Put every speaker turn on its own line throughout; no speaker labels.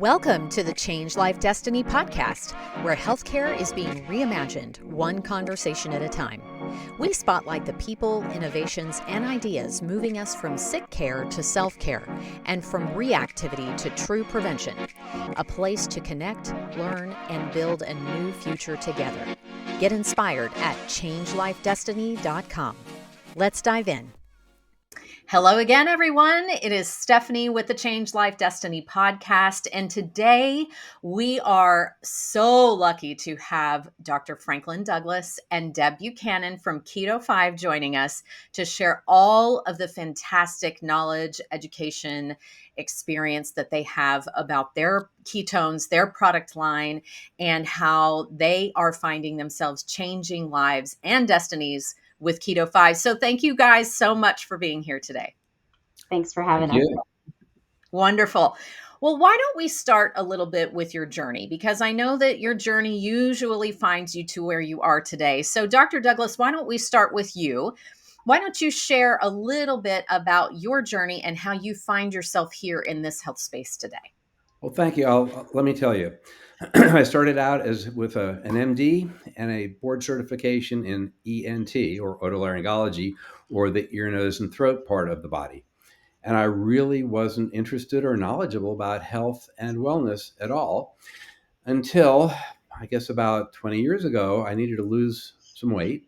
Welcome to the Change Life Destiny podcast, where healthcare is being reimagined one conversation at a time. We spotlight the people, innovations, and ideas moving us from sick care to self-care and from reactivity to true prevention. A place to connect, learn, and build a new future together. Get inspired at changelifedestiny.com. Let's dive in. Hello again, everyone. It is Stephanie with the Change Life Destiny podcast. And today we are so lucky to have Dr. Franklin Douglis and Deb Buchanan from Keto5 joining us to share all of the fantastic knowledge, education, experience that they have about their ketones, their product line, and how they are finding themselves changing lives and destinies with Keto5. So thank you guys so much for being here today.
Thanks for having us.
Wonderful. Well, why don't we start a little bit with your journey? Because I know that your journey usually finds you to where you are today. So Dr. Douglis, why don't we start with you? Why don't you share a little bit about your journey and how you find yourself here in this health space today?
Well, thank you. Let me tell you. I started out with an MD and a board certification in ENT, or otolaryngology, or the ear, nose, and throat part of the body. And I really wasn't interested or knowledgeable about health and wellness at all until, I guess, about 20 years ago. I needed to lose some weight.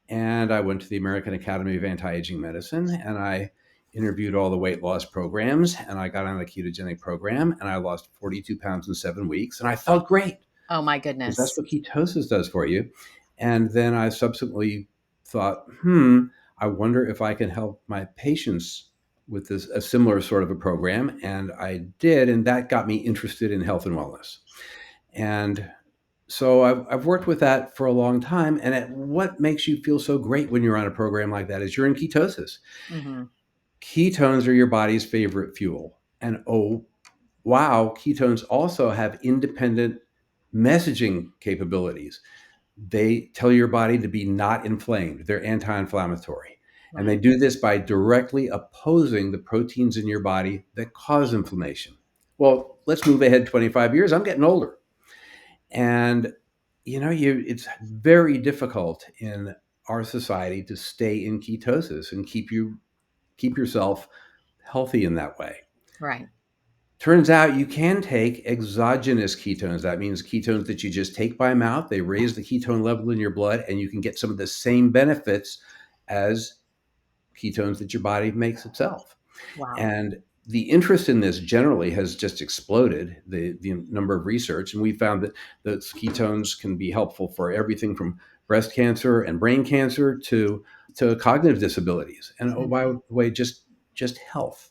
And I went to the American Academy of Anti-Aging Medicine, and I interviewed all the weight loss programs, and I got on a ketogenic program, and I lost 42 pounds in 7 weeks, and I felt great.
Oh my goodness.
That's what ketosis does for you. And then I subsequently thought, I wonder if I can help my patients with a similar sort of a program. And I did, and that got me interested in health and wellness. And so I've worked with that for a long time. And what makes you feel so great when you're on a program like that is you're in ketosis. Mm-hmm. Ketones are your body's favorite fuel. And oh, wow, ketones also have independent messaging capabilities. They tell your body to be not inflamed. They're anti-inflammatory. Right. And they do this by directly opposing the proteins in your body that cause inflammation. Well, let's move ahead 25 years. I'm getting older. And, it's very difficult in our society to stay in ketosis and keep yourself healthy in that way.
Right.
Turns out you can take exogenous ketones. That means ketones that you just take by mouth. They raise the ketone level in your blood, and you can get some of the same benefits as ketones that your body makes itself.
Wow.
And the interest in this generally has just exploded, the number of research. And we found that those ketones can be helpful for everything from breast cancer and brain cancer to cognitive disabilities. And oh, by the way, just health.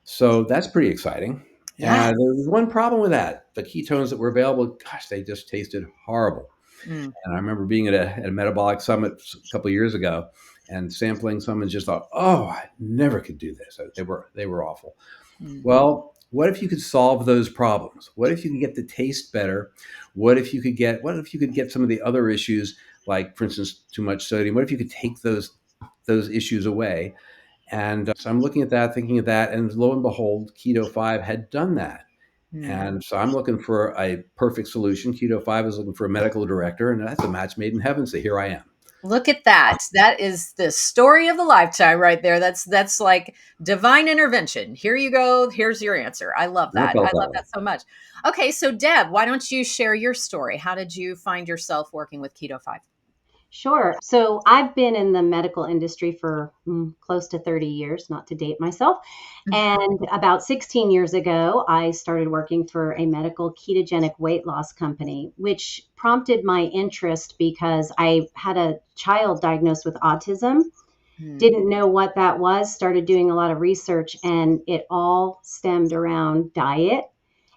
So that's pretty exciting.
Yeah.
There was one problem with that. The ketones that were available, gosh, they just tasted horrible. And I remember being at a metabolic summit a couple of years ago and sampling some and just thought, oh, I never could do this. They were awful. Mm-hmm. Well, what if you could solve those problems? What if you could get the taste better? What if you could get some of the other issues, like, for instance, too much sodium? What if you could take those issues away? And so I'm looking at that, thinking of that, and lo and behold, Keto5 had done that. And so I'm looking for a perfect solution. Keto5 is looking for a medical director, and that's a match made in heaven. So here I am.
Look at that. That is the story of the lifetime right there. That's like divine intervention. Here you go. Here's your answer. I love that. I love that so much. Okay, so Deb, why don't you share your story? How did you find yourself working with Keto5?
Sure. So I've been in the medical industry for close to 30 years, not to date myself. And about 16 years ago, I started working for a medical ketogenic weight loss company, which prompted my interest because I had a child diagnosed with autism, didn't know what that was, started doing a lot of research, and it all stemmed around diet.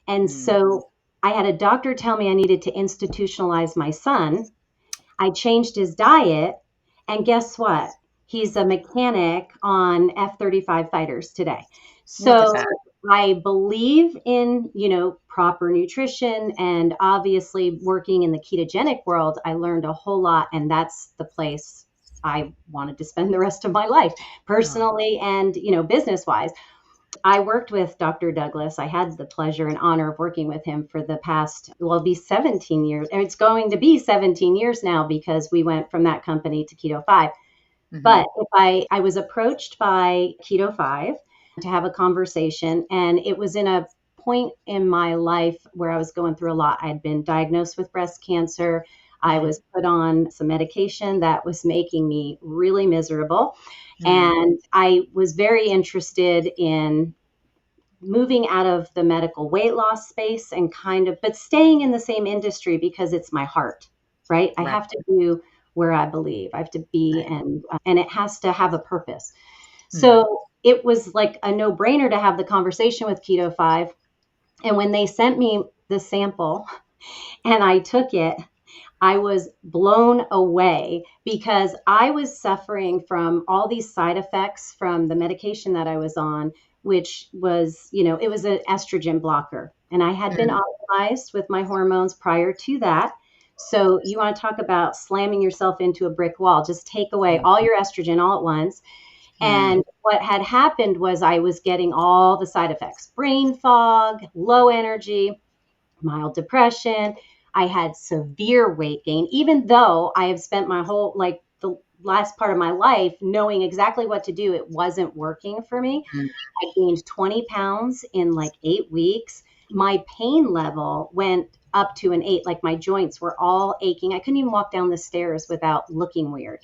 And so I had a doctor tell me I needed to institutionalize my son. I changed his diet, and guess what? He's a mechanic on F-35 fighters today. So I believe in, proper nutrition, and obviously working in the ketogenic world, I learned a whole lot, and that's the place I wanted to spend the rest of my life, personally and, business-wise. I worked with Dr. Douglis. I had the pleasure and honor of working with him for the past, well, it'll be 17 years. And it's going to be 17 years now because we went from that company to Keto5. But if I was approached by Keto5 to have a conversation, and it was in a point in my life where I was going through a lot. I had been diagnosed with breast cancer. I was put on some medication that was making me really miserable. And I was very interested in moving out of the medical weight loss space and but staying in the same industry because it's my heart, right? I have to do where I believe I have to be, and it has to have a purpose. So it was like a no-brainer to have the conversation with Keto5. And when they sent me the sample and I took it, I was blown away because I was suffering from all these side effects from the medication that I was on, which was, it was an estrogen blocker. And I had been optimized with my hormones prior to that. So you want to talk about slamming yourself into a brick wall, just take away all your estrogen all at once. And what had happened was I was getting all the side effects: brain fog, low energy, mild depression. I had severe weight gain, even though I have spent my whole, the last part of my life knowing exactly what to do. It wasn't working for me. I gained 20 pounds in like 8 weeks. My pain level went up to an 8. Like my joints were all aching. I couldn't even walk down the stairs without looking weird.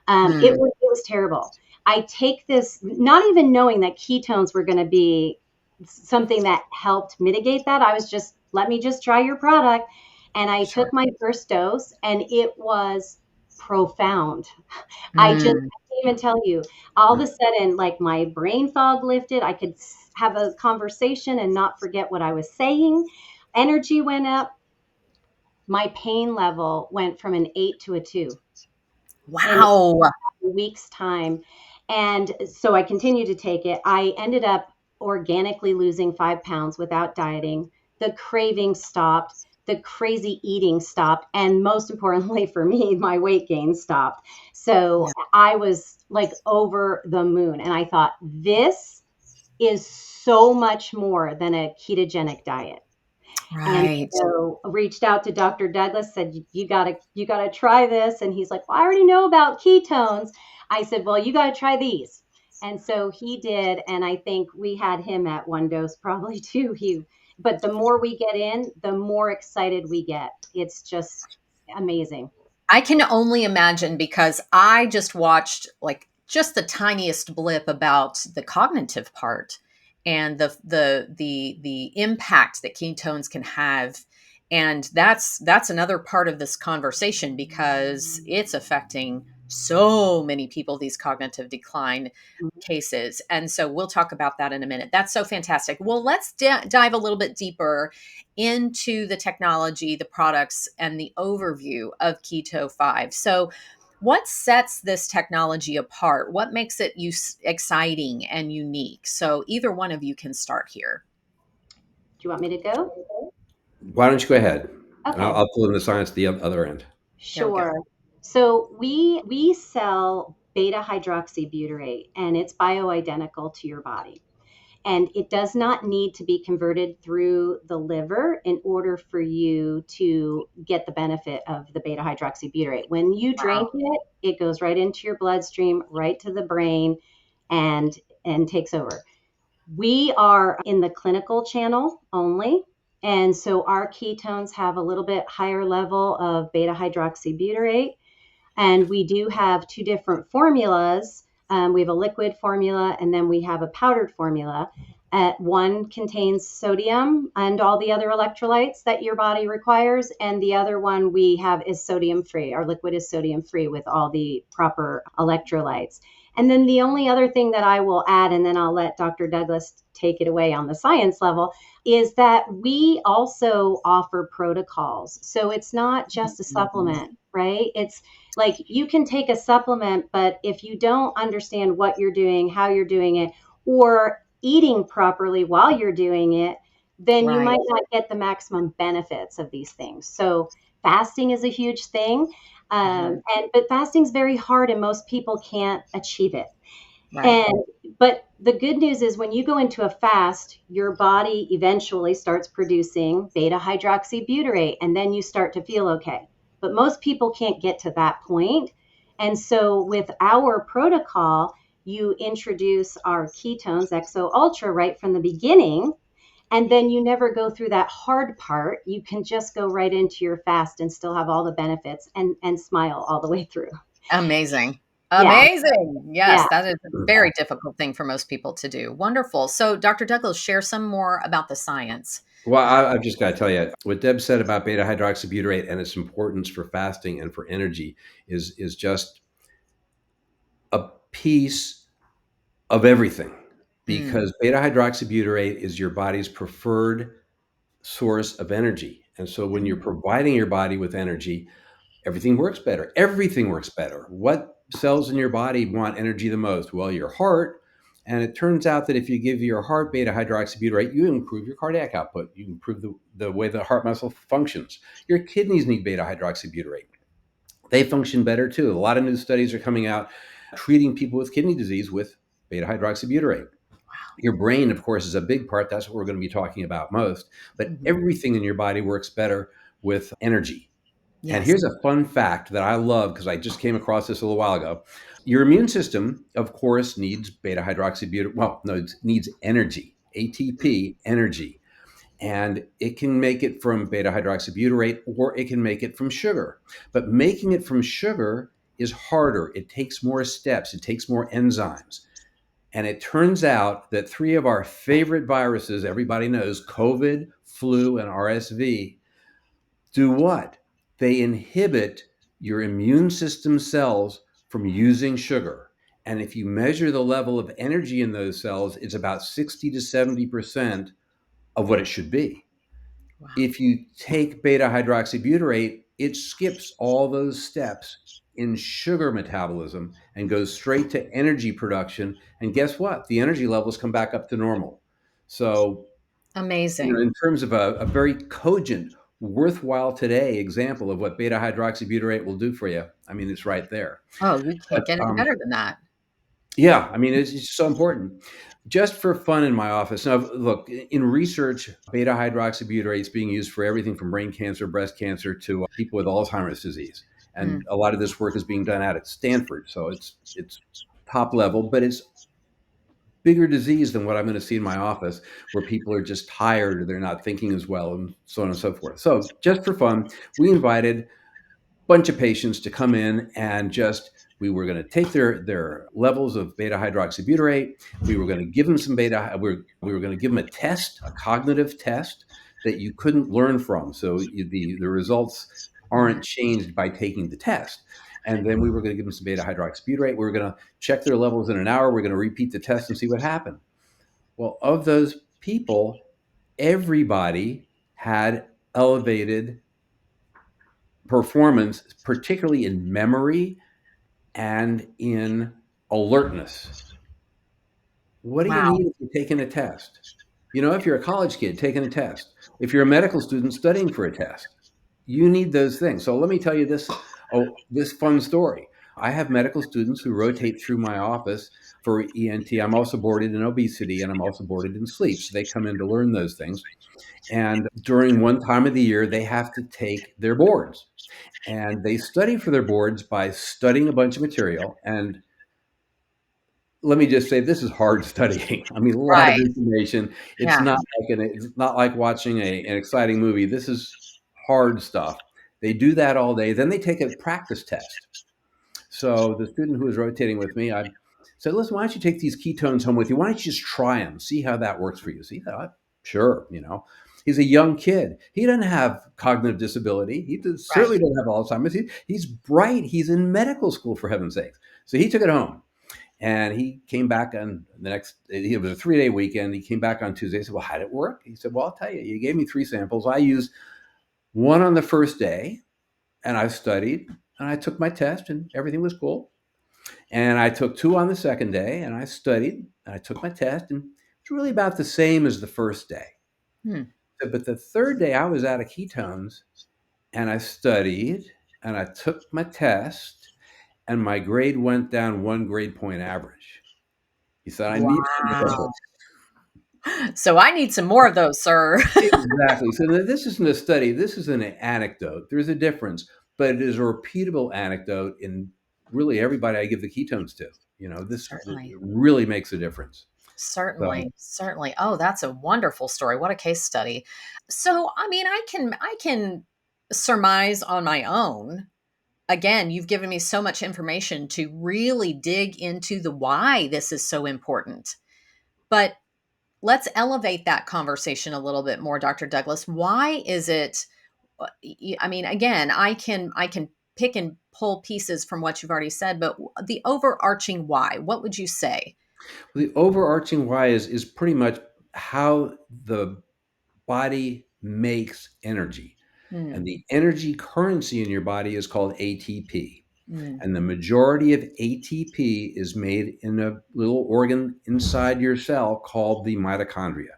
It was terrible. I take this not even knowing that ketones were going to be something that helped mitigate that. I was just, let me just try your product. And I took my first dose, and it was profound. I can't even tell you. All of a sudden, like my brain fog lifted. I could have a conversation and not forget what I was saying. Energy went up. My pain level went from an 8 to a 2.
Wow.
In a week's time. And so I continued to take it. I ended up organically losing 5 pounds without dieting. The craving stopped. The crazy eating stopped. And most importantly for me, my weight gain stopped. So I was like over the moon. And I thought, this is so much more than a ketogenic diet.
Right.
And so reached out to Dr. Douglis, said, you gotta try this. And he's like, well, I already know about ketones. I said, well, you got to try these. And so he did. And I think we had him at one dose probably too. But the more we get in, the more excited we get. It's just amazing.
I can only imagine, because I just watched like just the tiniest blip about the cognitive part and the impact that ketones can have. And that's another part of this conversation, because it's affecting so many people, these cognitive decline cases. And so we'll talk about that in a minute. That's so fantastic. Well, let's dive a little bit deeper into the technology, the products, and the overview of Keto5. So what sets this technology apart? What makes it exciting and unique? So either one of you can start here.
Do you want me to go?
Why don't you go ahead? And
Okay.
I'll fill in the science at the other end.
There we go.
Sure. So we sell beta-hydroxybutyrate, and it's bioidentical to your body. And it does not need to be converted through the liver in order for you to get the benefit of the beta-hydroxybutyrate. When you drink it, it goes right into your bloodstream, right to the brain, and takes over. We are in the clinical channel only. And so our ketones have a little bit higher level of beta-hydroxybutyrate. And we do have 2 different formulas. We have a liquid formula, and then we have a powdered formula. One contains sodium and all the other electrolytes that your body requires. And the other one we have is sodium free. Our liquid is sodium free with all the proper electrolytes. And then the only other thing that I will add, and then I'll let Dr. Douglis take it away on the science level, is that we also offer protocols. So it's not just a supplement, right? It's like you can take a supplement, but if you don't understand what you're doing, how you're doing it, or eating properly while you're doing it, then you might not get the maximum benefits of these things. So fasting is a huge thing. But fasting is very hard, and most people can't achieve it.
Right.
And but the good news is when you go into a fast, your body eventually starts producing beta-hydroxybutyrate, and then you start to feel okay. But most people can't get to that point. And so with our protocol, you introduce our ketones, XO Ultra, right from the beginning, and then you never go through that hard part. You can just go right into your fast and still have all the benefits and smile all the way through.
Amazing.
Yeah,
Amazing. Yes,
yeah.
that is a very difficult thing for most people to do. Wonderful. So, Dr. Douglas, share some more about the science.
Well, I've just got to tell you what Deb said about beta hydroxybutyrate and its importance for fasting and for energy is just a piece of everything,
Mm.
because beta hydroxybutyrate is your body's preferred source of energy. And so when you're providing your body with energy, everything works better. Everything works better. What cells in your body want energy the most? Well, your heart. And it turns out that if you give your heart beta hydroxybutyrate, you improve your cardiac output. You improve the way the heart muscle functions. Your kidneys need beta hydroxybutyrate. They function better too. A lot of new studies are coming out treating people with kidney disease with beta hydroxybutyrate. Your brain, of course, is a big part. That's what we're going to be talking about most. But
Mhm.
everything in your body works better with energy. And
Yes.
here's a fun fact that I love because I just came across this a little while ago. Your immune system, of course, needs beta hydroxybutyrate. Well, no, it needs energy, ATP, energy. And it can make it from beta hydroxybutyrate or it can make it from sugar. But making it from sugar is harder. It takes more steps, it takes more enzymes. And it turns out that three of our favorite viruses, everybody knows COVID, flu, and RSV, do what? They inhibit your immune system cells from using sugar. And if you measure the level of energy in those cells, it's about 60 to 70% of what it should be.
Wow.
If you take beta hydroxybutyrate, it skips all those steps in sugar metabolism and goes straight to energy production. And guess what? The energy levels come back up to normal. So,
Amazing.
in terms of a very cogent, worthwhile today example of what beta hydroxybutyrate will do for you, I mean, it's right there.
Oh, you
But
can't get any better than that.
yeah, I mean, it's just so important. Just for fun in my office. Now, look, in research, beta hydroxybutyrate is being used for everything from brain cancer, breast cancer to people with Alzheimer's disease.
Mm.
And a lot of this work is being done out at Stanford. So it's top level, but it's bigger disease than what I'm going to see in my office, where people are just tired or they're not thinking as well, and so on and so forth. So, just for fun, we invited bunch of patients to come in and just we were going to take their levels of beta hydroxybutyrate. We were going to give them some beta. We were going to give them a test, a cognitive test that you couldn't learn from. So the results
Mm.
aren't changed by taking the test. And then we were going to give them some beta hydroxybutyrate. We were going to check their levels in an hour. We're going to repeat the test and see what happened. Well, of those people, everybody had elevated performance, particularly in memory and in alertness. What do you
Wow.
need if you're taking a test? If you're a college kid taking a test, if you're a medical student studying for a test, you need those things. So let me tell you this fun story. I have medical students who rotate through my office for ENT. I'm also boarded in obesity and I'm also boarded in sleep. So they come in to learn those things. And during one time of the year, they have to take their boards. And they study for their boards by studying a bunch of material. And let me just say, this is hard studying. I mean, a lot of
Right.
information. It's
Yeah.
not it's not like watching an exciting movie. This is hard stuff. They do that all day. Then they take a practice test. So the student who was rotating with me, I said, "Listen, why don't you take these ketones home with you? Why don't you just try them, see how that works for you?" So he thought, "Sure." He's a young kid. He doesn't have cognitive disability.
Right.
Certainly doesn't have Alzheimer's. He's bright. He's in medical school, for heaven's sakes. So he took it home. And he came back on the next, it was a 3-day weekend. He came back on Tuesday. I said, "Well, how did it work?" He said, "Well, I'll tell you, you gave me 3 samples. I used one on the first day and I studied and I took my test and everything was cool. And I took two on the second day and I studied and I took my test and it's really about the same as the first day.
Hmm.
But the third day I was out of ketones and I studied and I took my test and my grade went down 1 grade point average." He said, I need some more of
Wow.
this.
So I need some more of those, sir.
Exactly. So this isn't a study. This is an anecdote. There's a difference, but it is a repeatable anecdote in really everybody I give the ketones to. This
Certainly.
really makes a difference. So
Certainly. Certainly. Oh, that's a wonderful story. What a case study. So, I mean, I can surmise on my own. Again, you've given me so much information to really dig into the why this is so important. But let's elevate that conversation a little bit more, Dr. Douglas. Why is it I mean, again, I can pick and pull pieces from what you've already said, but the overarching why, what would you say?
the overarching why is pretty much how the body makes energy. And
Mm,
the energy currency in your body is called ATP.
mm,
And the majority of ATP is made in a little organ inside your cell called the mitochondria.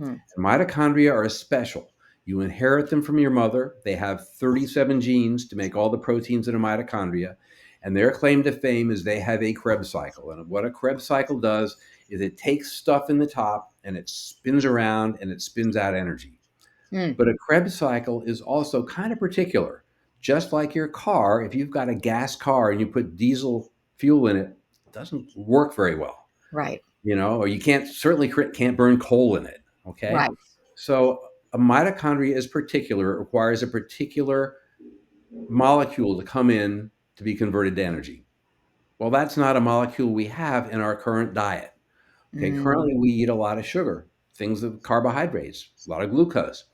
mm,
Mitochondria are special. You inherit them from your mother. They have 37 genes to make all the proteins in a mitochondria. And their claim to fame is they have a Krebs cycle. And what a Krebs cycle does is it takes stuff in the top and it spins around and it spins out energy.
mm.
But a Krebs cycle is also kind of particular. Just like your car, if you've got a gas car and you put diesel fuel in it, it doesn't work very well,
Right,
or you can't burn coal in it. Okay.
right.
So a mitochondria is particular. It requires a particular molecule to come in to be converted to energy. Well, that's not a molecule we have in our current diet. Okay.
Mm,
Currently, we eat a lot of sugar, things of carbohydrates, a lot of glucose.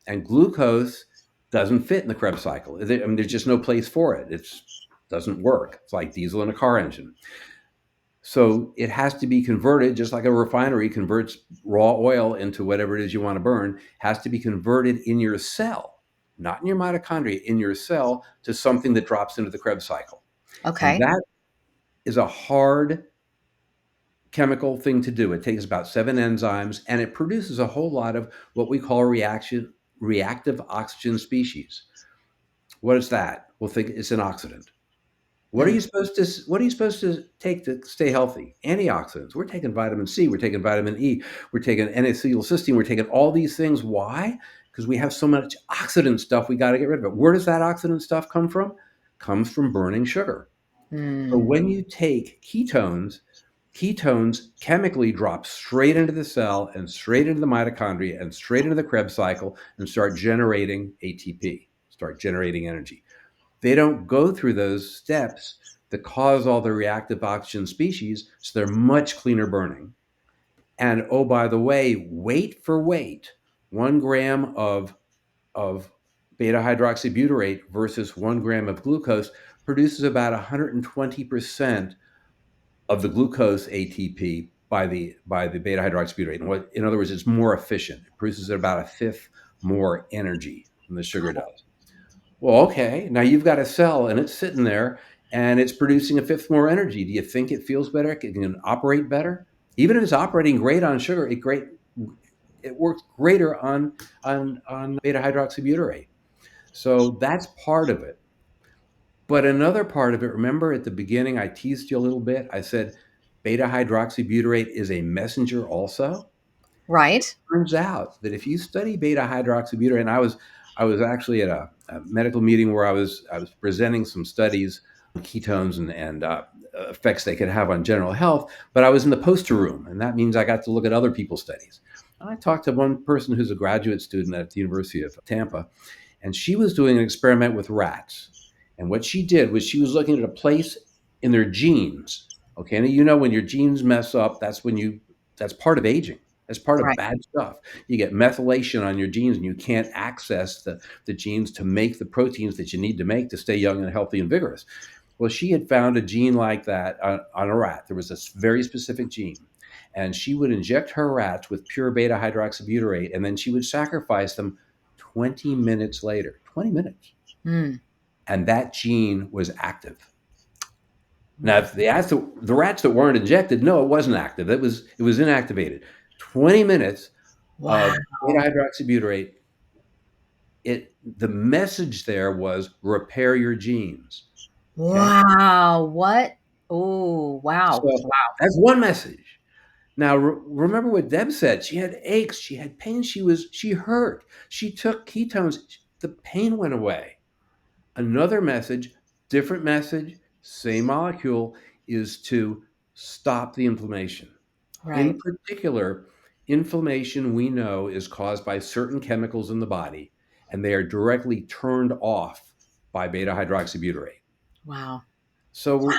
And glucose doesn't fit in the Krebs cycle. I mean, there's just no place for it. It doesn't work. It's like diesel in a car engine. So it has to be converted, just like a refinery converts raw oil into whatever it is you want to burn, has to be converted in your cell, not in your mitochondria, in your cell to something that drops into the Krebs cycle. And
okay.
that is a hard chemical thing to do. It takes about 7 enzymes and it produces a whole lot of what we call reactive oxygen species. What is that? Well, think it's an oxidant.
Mm,
What are you supposed to take to stay healthy? Antioxidants. We're taking vitamin C, we're taking vitamin E, we're taking N-acetylcysteine, we're taking all these things. Why? Because we have so much oxidant stuff, we got to get rid of it. Where does that oxidant stuff come from? Comes from burning sugar. So
mm,
when you take ketones chemically drop straight into the cell and straight into the mitochondria and straight into the Krebs cycle and start generating ATP, start generating energy. They don't go through those steps that cause all the reactive oxygen species, so they're much cleaner burning. And oh, by the way, weight for weight, 1 gram of beta hydroxybutyrate versus 1 gram of glucose produces about 120% of the glucose ATP by the beta hydroxybutyrate. In other words, it's more efficient. It produces about a fifth more energy than the sugar does. Well, okay, now you've got a cell and it's sitting there and it's producing a fifth more energy. Do you think it feels better? It can operate better? Even if it's operating great on sugar, it works greater on beta hydroxybutyrate. So that's part of it. But another part of it, remember at the beginning, I teased you a little bit. I said beta hydroxybutyrate is a messenger also.
right.
Turns out that if you study beta hydroxybutyrate, and I was actually at a medical meeting where I was presenting some studies on ketones and effects they could have on general health, but I was in the poster room, and that means I got to look at other people's studies. And I talked to one person who's a graduate student at the University of Tampa, and she was doing an experiment with rats. And what she did was she was looking at a place in their genes. Okay, and when your genes mess up, that's part of aging. That's part of
Right.
bad stuff. You get methylation on your genes and you can't access the genes to make the proteins that you need to make to stay young and healthy and vigorous. Well, she had found a gene like that on a rat. There was a very specific gene. And she would inject her rats with pure beta hydroxybutyrate, and then she would sacrifice them 20 minutes later. 20 minutes.
Mm,
And that gene was active. Now,
mm.
if they asked the rats that weren't injected, no, it wasn't active. It was inactivated. 20 minutes
Wow.
of beta hydroxybutyrate. The message there was repair your genes. Okay,
Wow. What? Oh, wow.
so
Wow.
that's one message. Now, remember what Deb said. She had aches, she had pain, she hurt. She took ketones, the pain went away. Another message, different message, same molecule, is to stop the inflammation. In
Right.
particular, inflammation we know is caused by certain chemicals in the body, and they are directly turned off by beta-hydroxybutyrate.
Wow.
So,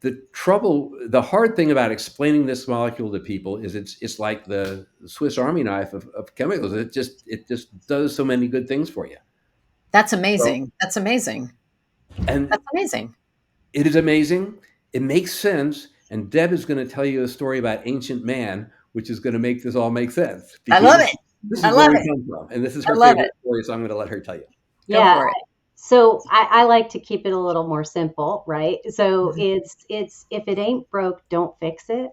the hard thing about explaining this molecule to people is it's like the Swiss Army knife of chemicals. It just does so many good things for you.
That's
So,
amazing. That's amazing.
and
That's amazing.
it is amazing. It makes sense. And Deb is going to tell you a story about ancient man, which is going to make this all make sense
I
because
love
this,
it.
this
I
is where
love
we
it.
come from. And this is
I
her
love
favorite
it.
story. So I'm going to let her tell you.
Go
Yeah.
for it.
So I like to keep it a little more simple, right? So
Mhm.
it's if it ain't broke, don't fix it.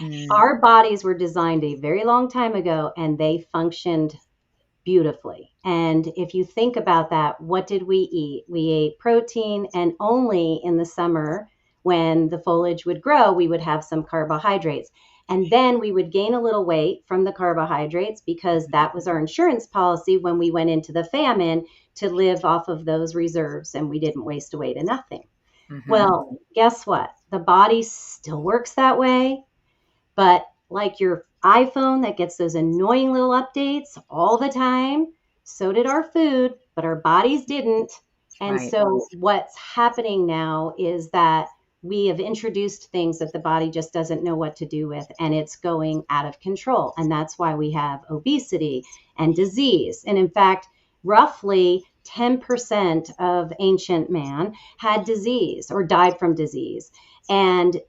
Mm,
Our bodies were designed a very long time ago and they functioned beautifully. And if you think about that, what did we eat? We ate protein, and only in the summer when the foliage would grow, we would have some carbohydrates. And then we would gain a little weight from the carbohydrates because that was our insurance policy when we went into the famine to live off of those reserves and we didn't waste away to nothing.
mhm.
Well, guess what? The body still works that way. But like your iPhone that gets those annoying little updates all the time, so did our food, but our bodies didn't. And
Right.
so what's happening now is that we have introduced things that the body just doesn't know what to do with, and it's going out of control. And that's why we have obesity and disease. And in fact, roughly 10% of ancient man had disease or died from disease. And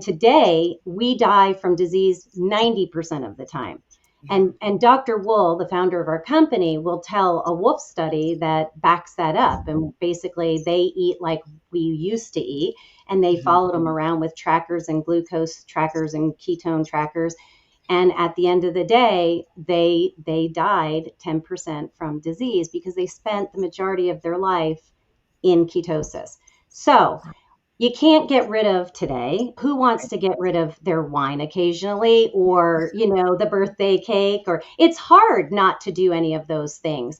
today we die from disease 90% of the time.
Yeah.
And Dr. Wool, the founder of our company, will tell a wolf study that backs that up. And basically, they eat like we used to eat, and they
Mhm.
followed them around with trackers and glucose trackers and ketone trackers. And at the end of the day, they died 10% from disease because they spent the majority of their life in ketosis. So you can't get rid of today. Who wants
Right.
to get rid of their wine occasionally or, the birthday cake? Or it's hard not to do any of those things.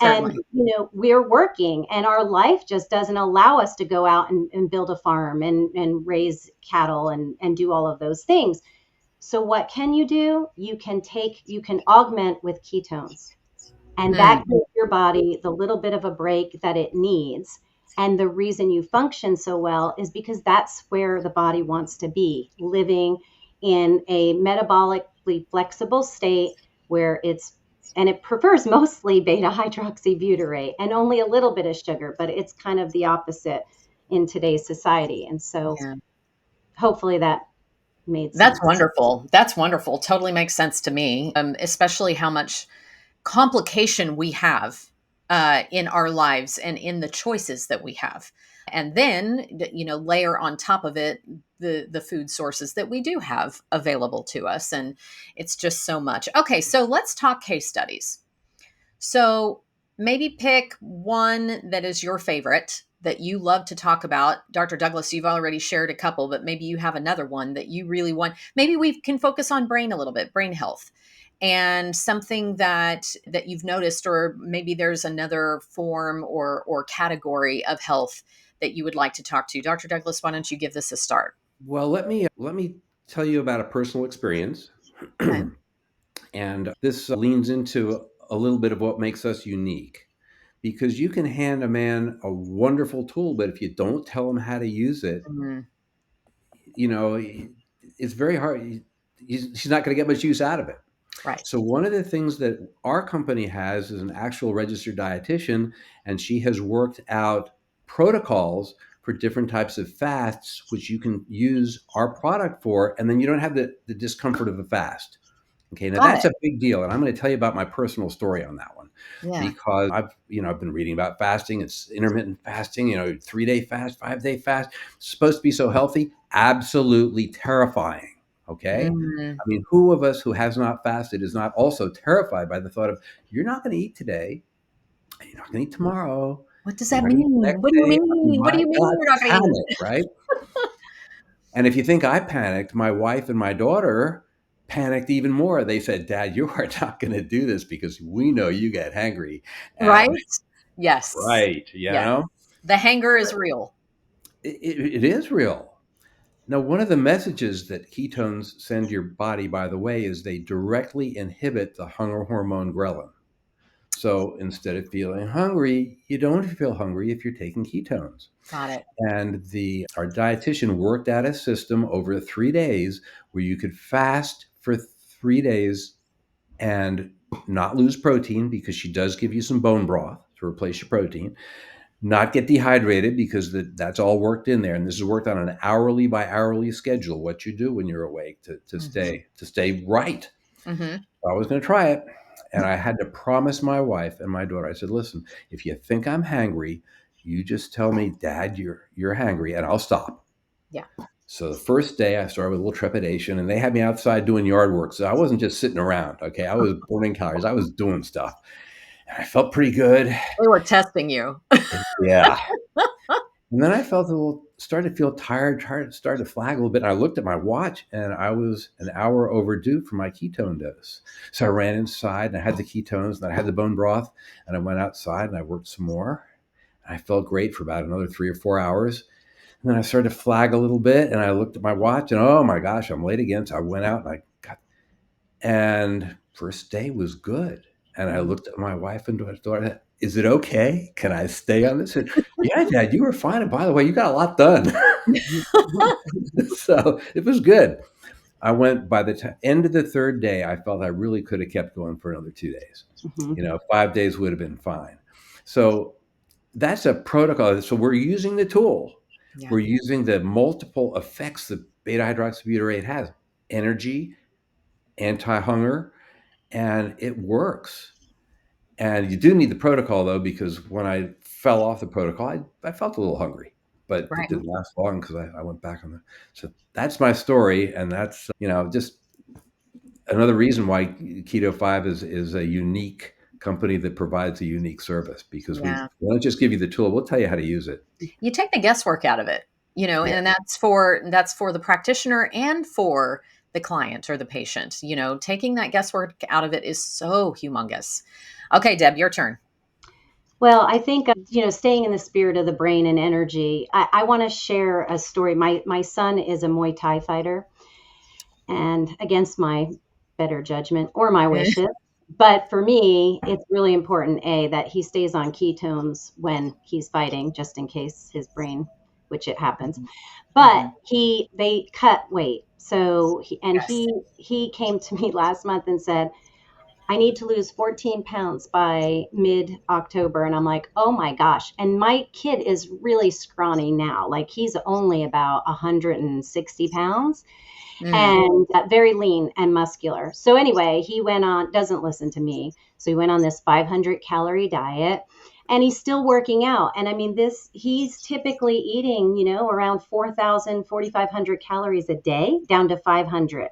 And,
Certainly.
we're working and our life just doesn't allow us to go out and build a farm and raise cattle and do all of those things. So what can you do? You can augment with ketones. And
Mm,
that gives your body the little bit of a break that it needs. And the reason you function so well is because that's where the body wants to be, living in a metabolically flexible state where it prefers mostly beta hydroxybutyrate and only a little bit of sugar, but it's kind of the opposite in today's society. And so
yeah.
hopefully that made
That's
sense.
wonderful. That's wonderful. Totally makes sense to me. Especially how much complication we have in our lives and in the choices that we have. And then, layer on top of it the food sources that we do have available to us. And it's just so much. Okay, so let's talk case studies. So maybe pick one that is your favorite that you love to talk about. Dr. Douglas, you've already shared a couple, but maybe you have another one that you really want. Maybe we can focus on brain a little bit, brain health. And something that you've noticed, or maybe there's another form or category of health that you would like to talk to. Dr. Douglas, why don't you give this a start?
Well, let me tell you about a personal experience.
Okay.
And this leans into a little bit of what makes us unique. Because you can hand a man a wonderful tool, but if you don't tell him how to use it,
Mm,
you know, it's very hard. He's not going to get much use out of it.
right.
So one of the things that our company has is an actual registered dietitian, and she has worked out protocols for different types of fasts, which you can use our product for, and then you don't have the discomfort of the fast. Okay, now
Got
that's
it.
a big deal, and I'm going to tell you about my personal story on that one
Yeah.
because I've been reading about fasting. It's intermittent fasting, 3-day fast, 5-day fast. It's supposed to be so healthy, absolutely terrifying. Okay,
Mm,
I mean, who of us who has not fasted is not also terrified by the thought of you're not going to eat today, and you're not going to eat tomorrow,
what does
you're
that
not going to eat the
mean?
next
What do you
day. I mean,
mean? What do
my
you mean
God,
we're not going to eat?
panic, right? And if you think I panicked, my wife and my daughter panicked even more. They said, Dad, you are not going to do this because we know you get hangry.
Right?
And
Yes.
right,
Yes. The hanger is real.
it is real. Now, one of the messages that ketones send your body, by the way, is they directly inhibit the hunger hormone ghrelin. So instead of feeling hungry, you don't feel hungry if you're taking ketones.
Got it.
And our dietitian worked out a system over 3 days where you could fast for 3 days and not lose protein, because she does give you some bone broth to replace your protein, not get dehydrated because that's all worked in there. And this is worked on an hourly by hourly schedule, what you do when you're awake to stay right.
Mm-hmm.
I was going to try it. And I had to promise my wife and my daughter, I said, listen, if you think I'm hangry, you just tell me, Dad, you're hangry, and I'll stop.
Yeah.
So the first day I started with a little trepidation, and they had me outside doing yard work. So I wasn't just sitting around. Okay. I was burning calories. I was doing stuff. And I felt pretty good.
They were testing you.
Yeah. And then I started to feel tired, started to flag a little bit. And I looked at my watch, and I was an hour overdue for my ketone dose. So I ran inside, and I had the ketones, and I had the bone broth, and I went outside and I worked some more. And I felt great for about another 3 or 4 hours. And then I started to flag a little bit, and I looked at my watch, and oh my gosh, I'm late again. So I went out and first day was good. And I looked at my wife and daughter, is it okay? Can I stay on this? And, yeah, Dad, you were fine. And by the way, you got a lot done. So it was good. I went by the end of the third day, I felt I really could have kept going for another 2 days.
Mm-hmm.
5 days would have been fine. So that's a protocol. So we're using the tool.
Yeah.
We're using the multiple effects that beta-hydroxybutyrate has: energy, anti-hunger, and it works. And you do need the protocol, though, because when I fell off the protocol, I felt a little hungry, but
Right.
it didn't last long because I went back on so that's my story. And that's, just another reason why Keto5 is a unique company that provides a unique service, because we don't just give you the tool, we'll tell you how to use it.
You take the guesswork out of it,
Yeah.
and that's for the practitioner and for the client or the patient. Taking that guesswork out of it is so humongous. Okay, Deb, your turn.
Well, I think, staying in the spirit of the brain and energy, I want to share a story. My son is a Muay Thai fighter, and against my better judgment or my wishes. But for me, it's really important, that he stays on ketones when he's fighting, just in case his brain, which it happens. But they cut weight. So he came to me last month and said, I need to lose 14 pounds by mid-October. And I'm like, oh my gosh. And my kid is really scrawny now. Like, he's only about 160 pounds and very lean and muscular. So anyway, he went on, doesn't listen to me. So he went on this 500 calorie diet, and he's still working out. And I mean, he's typically eating, around 4,000, 4,500 calories a day, down to 500.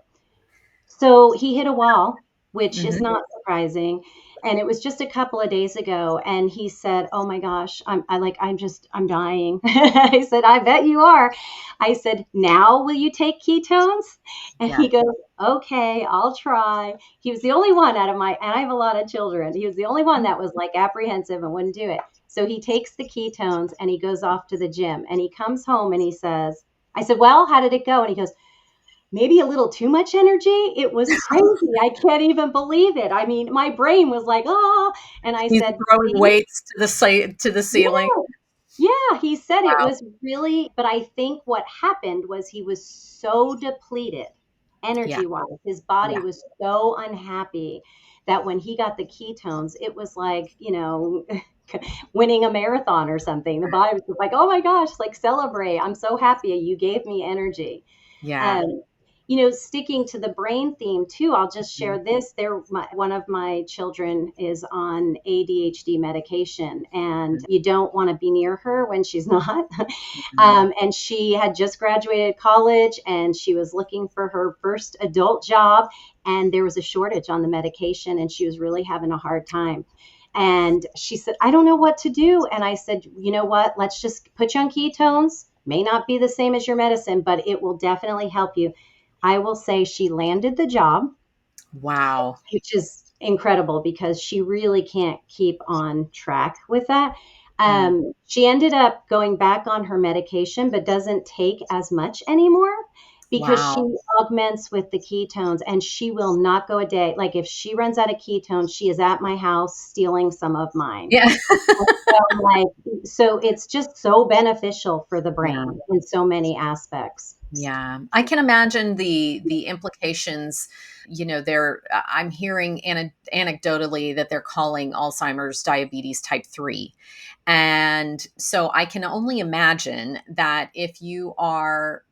So he hit a wall, which is not surprising. And it was just a couple of days ago. And he said, oh my gosh, I'm dying. I said, I bet you are. I said, now will you take ketones? And he goes, okay, I'll try. He was the only one and I have a lot of children. He was the only one that was like apprehensive and wouldn't do it. So he takes the ketones and he goes off to the gym, and he comes home and he says, I said, well, how did it go? And he goes, maybe a little too much energy. It was crazy. I can't even believe it. I mean, my brain was like, oh, and I said,
throwing weights to the ceiling.
Yeah, he said it was really, but I think what happened was he was so depleted energy-wise. His body was so unhappy that when he got the ketones, it was like, winning a marathon or something. The body was like, oh my gosh, like, celebrate. I'm so happy you gave me energy.
Yeah.
Sticking to the brain theme too, I'll just share this. One of my children is on ADHD medication, and you don't want to be near her when she's not. And she had just graduated college, and she was looking for her first adult job, and there was a shortage on the medication, and she was really having a hard time. And she said, I don't know what to do. And I said, you know what? Let's just put you on ketones. may not be the same as your medicine, but it will definitely help you. I will say she landed the job.
Wow.
Which is incredible because she really can't keep on track with that. She ended up going back on her medication, but doesn't take as much anymore because she
Wow.
augments with the ketones, and she will not go a day. Like if she runs out of ketones, she is at my house stealing some of mine.
Yeah.
So it's just so beneficial for the
Yeah.
brain in so many aspects.
Yeah, I can imagine the implications. I'm hearing anecdotally that they're calling Alzheimer's diabetes type 3. And so I can only imagine that if you are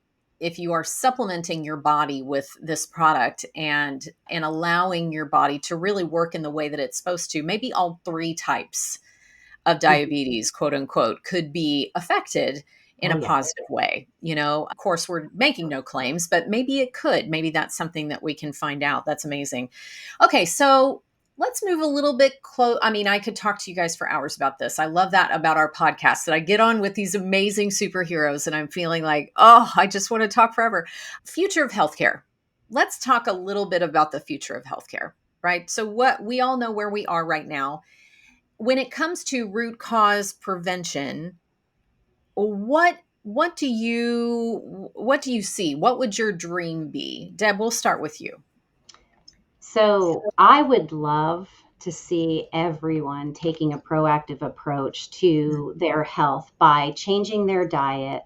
supplementing your body with this product and allowing your body to really work in the way that it's supposed to, maybe all three types of
Mhm.
diabetes, quote unquote, could be affected in
Oh,
a
yeah.
positive way. Of course, we're making no claims, but maybe it could. Maybe that's something that we can find out. That's amazing. Okay, so let's move a little bit close. I mean, I could talk to you guys for hours about this. I love that about our podcast, that I get on with these amazing superheroes and I'm feeling like, oh, I just want to talk forever. Future of healthcare. Let's talk a little bit about the future of healthcare, right? So, what we all know where we are right now when it comes to root cause prevention, what do you see? What would your dream be? Deb, we'll start with you.
So I would love to see everyone taking a proactive approach to their health by changing their diet,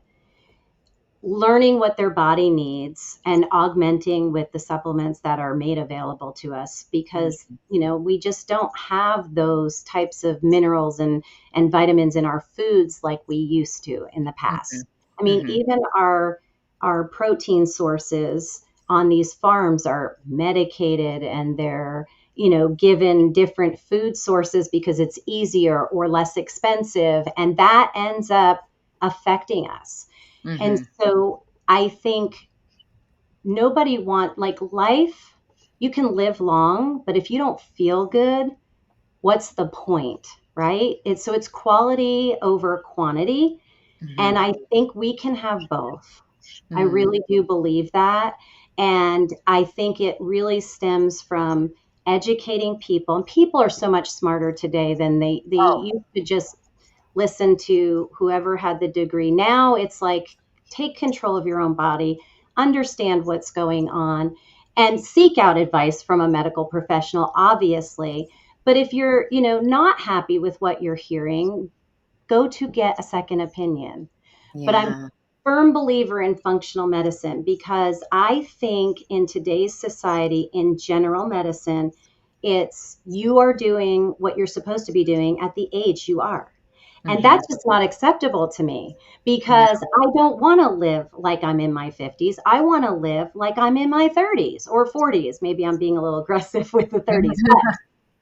learning what their body needs, and augmenting with the supplements that are made available to us because we just don't have those types of minerals and vitamins in our foods like we used to in the
Mhm,
past. I mean,
mhm,
even our protein sources on these farms are medicated, and they're given different food sources because it's easier or less expensive, and that ends up affecting us. And
mhm.
so I think nobody like life, you can live long, but if you don't feel good, what's the point, right? It's quality over quantity. And
Mhm.
I think we can have both. I
Mm.
really do believe that. And I think it really stems from educating people. And people are so much smarter today than they
Oh,
used to just listen to whoever had the degree. Now it's like take control of your own body, understand what's going on, and seek out advice from a medical professional, obviously. But if you're, not happy with what you're hearing, go to get a second opinion. But I'm a
yeah.
firm believer in functional medicine because I think in today's society, in general medicine, it's you are doing what you're supposed to be doing at the age you are. And
Mhm.
that's just not acceptable to me
Yeah.
because I don't want to live like I'm in my 50s. I want to live like I'm in my 30s or 40s. Maybe I'm being a little aggressive with the 30s,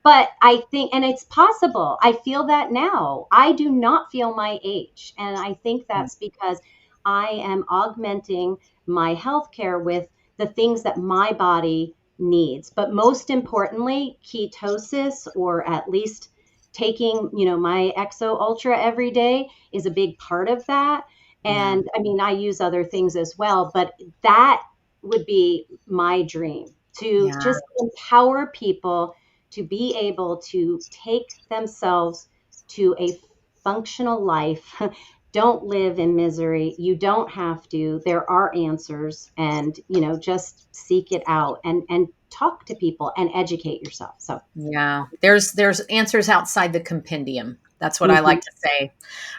but I think, and it's possible, I feel that now. I do not feel my age. And I think that's because I am augmenting my healthcare with the things that my body needs. But most importantly, ketosis, or at least taking, my Exo Ultra every day is a big part of that.
Yeah.
And I mean, I use other things as well, but that would be my dream to
Yeah.
just empower people to be able to take themselves to a functional life. Don't live in misery. You don't have to. There are answers, and just seek it out and talk to people and educate yourself. So,
Yeah. There's answers outside the compendium. That's what I
mhm,
like to say,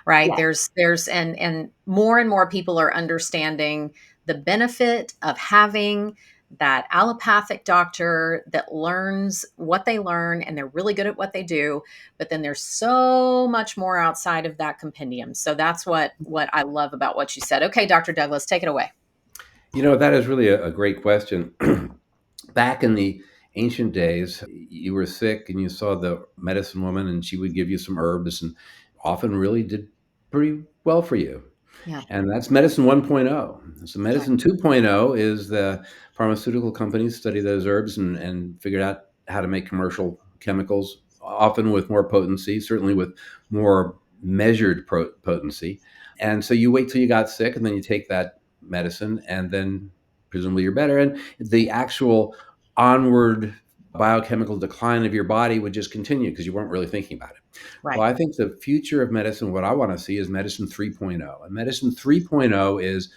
right?
yeah,
There's and more people are understanding the benefit of having that allopathic doctor that learns what they learn and they're really good at what they do, but then there's so much more outside of that compendium. So that's what I love about what you said. Okay, Dr. Douglas, take it away.
That is really a great question. Back in the ancient days, you were sick and you saw the medicine woman, and she would give you some herbs and often really did pretty well for you.
Yeah.
And that's medicine 1.0. So
Right.
medicine 2.0 is the pharmaceutical companies study those herbs and figured out how to make commercial chemicals, often with more potency, certainly with more measured potency. And so you wait till you got sick, and then you take that medicine, and then presumably you're better. And the actual onward biochemical decline of your body would just continue because you weren't really thinking about it.
Right.
Well, I think the future of medicine, what I want to see is medicine 3.0. And medicine 3.0 is,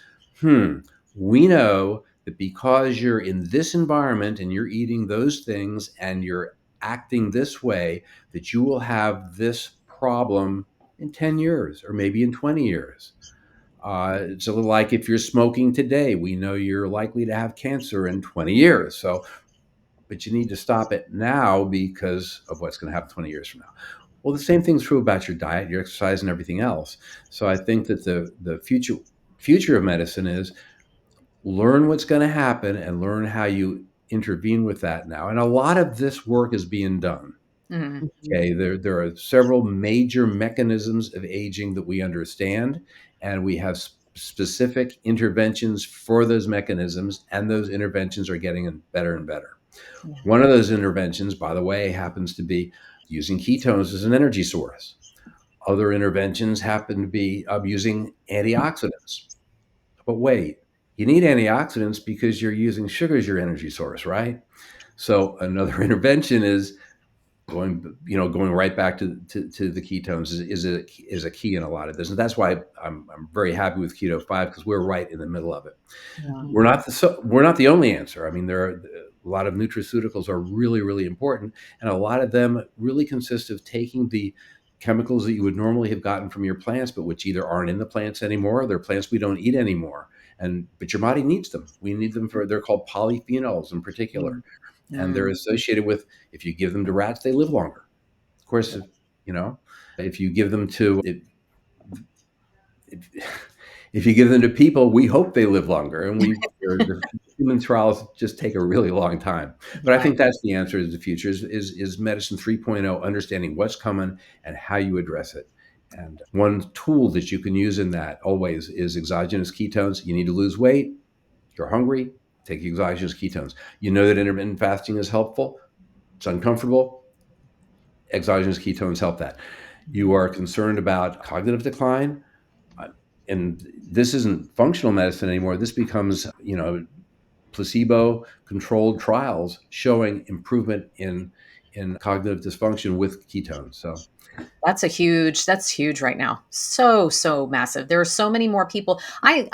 we know that because you're in this environment and you're eating those things and you're acting this way, that you will have this problem in 10 years or maybe in 20 years. It's a little like if you're smoking today, we know you're likely to have cancer in 20 years. So, but you need to stop it now because of what's going to happen 20 years from now. Well, the same thing's true about your diet, your exercise, and everything else. So I think that the future of medicine is learn what's going to happen and learn how you intervene with that now. And a lot of this work is being done.
Mm-hmm.
Okay, there are several major mechanisms of aging that we understand, and we have specific interventions for those mechanisms, and those interventions are getting better and better.
Yeah.
One of those interventions, by the way, happens to be using ketones as an energy source. Other interventions happen to be using antioxidants. But wait, you need antioxidants because you're using sugar as your energy source, right? So another intervention is going right back to the ketones is a key in a lot of this, and that's why I'm very happy with Keto5 because we're right in the middle of it.
Yeah.
We're not the only answer. I mean, there are a lot of nutraceuticals are really, really important, and a lot of them really consist of taking the chemicals that you would normally have gotten from your plants, but which either aren't in the plants anymore, they're plants we don't eat anymore, but your body needs them. We need them they're called polyphenols in particular, and they're associated with, if you give them to rats, they live longer. Of course, if you give them to if you give them to people, we hope they live longer, and the human trials just take a really long time. But I think that's the answer to the future is medicine 3.0, understanding what's coming and how you address it. And one tool that you can use in that always is exogenous ketones. You need to lose weight, you're hungry, take exogenous ketones. You know that intermittent fasting is helpful. It's uncomfortable. Exogenous ketones help that. You are concerned about cognitive decline, and this isn't functional medicine anymore. This becomes, placebo-controlled trials showing improvement in cognitive dysfunction with ketones. So
That's huge right now. So massive. There are so many more people. I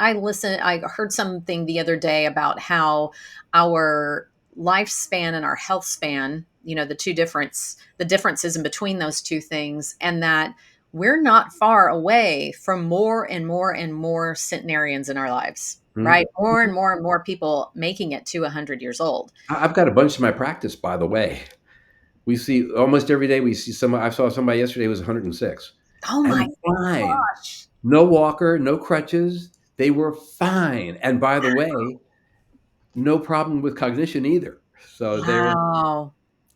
heard something the other day about how our lifespan and our health span, the differences in between those two things, and that we're not far away from more and more and more centenarians in our lives, right? More and more and more people making it to 100 years old.
I've got a bunch in my practice, by the way. We see almost every day. We see I saw somebody yesterday who was 106,
Oh my
and fine,
gosh.
no walker, no crutches. They were fine, and by the way, no problem with cognition either. So they're
Wow.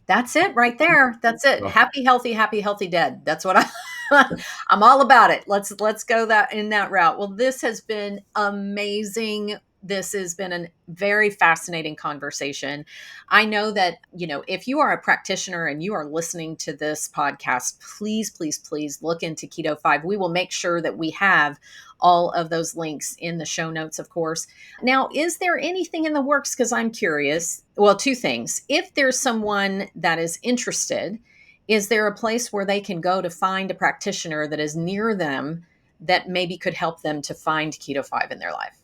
That's it right there. That's it.
well,
Happy, healthy, dead. That's what I'm all about it. Let's go that in that route. Well, this has been amazing. This has been a very fascinating conversation. I know that, if you are a practitioner and you are listening to this podcast, please look into Keto5. We will make sure that we have all of those links in the show notes, of course. Now, is there anything in the works? Because I'm curious. Well, two things. If there's someone that is interested, is there a place where they can go to find a practitioner that is near them that maybe could help them to find Keto5 in their life?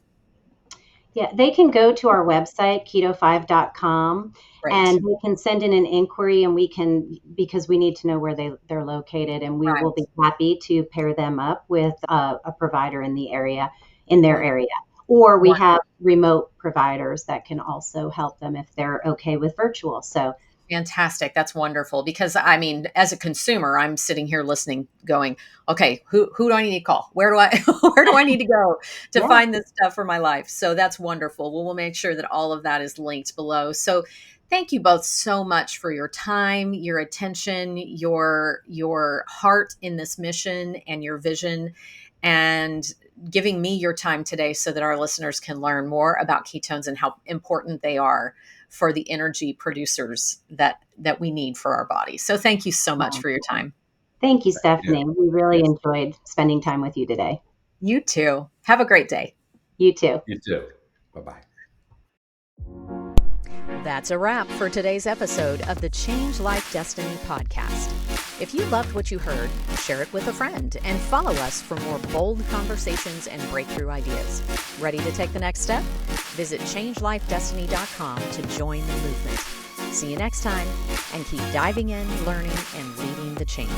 Yeah, they can go to our website, keto5.com,
Great.
and they can send in an inquiry, and because we need to know where they're located, and we
Right.
will be happy to pair them up with a provider in their area. Or we have remote providers that can also help them if they're okay with virtual. So
Fantastic. That's wonderful. Because I mean, as a consumer, I'm sitting here listening, going, okay, who do I need to call? Where do I where do I need to go to
Yeah.
find this stuff for my life? So that's wonderful. Well, we'll make sure that all of that is linked below. So thank you both so much for your time, your attention, your heart in this mission and your vision, and giving me your time today so that our listeners can learn more about ketones and how important they are for the energy producers that we need for our body. So thank you so much for your time.
Thank you,
yeah,
Stephanie. We really
yes.
enjoyed spending time with you today.
You too. Have a great day.
You too.
You too. Bye-bye.
That's a wrap for today's episode of the Change Life Destiny podcast. If you loved what you heard, share it with a friend and follow us for more bold conversations and breakthrough ideas. Ready to take the next step? Visit changelifedestiny.com to join the movement. See you next time, and keep diving in, learning, and leading the change.